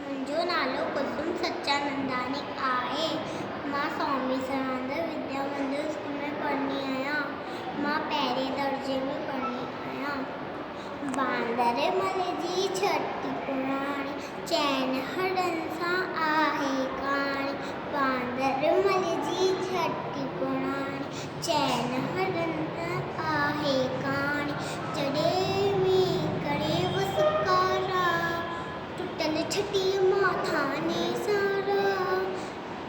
मुंहिंजो नालो कुसुम सच्चानंदानी आहे। मां स्वामी सरानंद विद्या मंदिर स्कूल में पढ़ंदी आहियां। मां पहिरें दर्जे में पढ़ंदी आहियां। बांदर मल जी छटी पुराणी चैन हड़न सां आहे कहाणी। बांदर मल जी छटी पुराणी चैन हड़न सां आहे कहाणी। जॾहिं में करे वसकारा टुटल छटी मां थाने सारा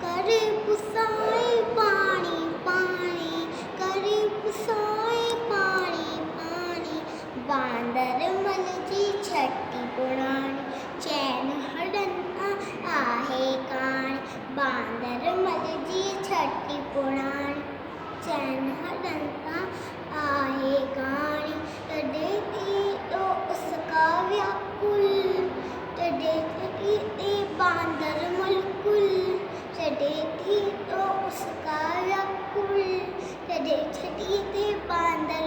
करे पुसाए पाणी पाणी करे पुसाए पाणी पाणी। बांदर मल जी छटी पुराणी चैन हड़न आहे कहाणी। बांदर मल जी छटी पुराणी चैन हड़न आहे कहाणी। तॾहिं थी उसका व्याकुल तॾहिं थी बांदर मलकुल तॾहिं थी उसका व्याकुल तॾहिं छटी ते बांदर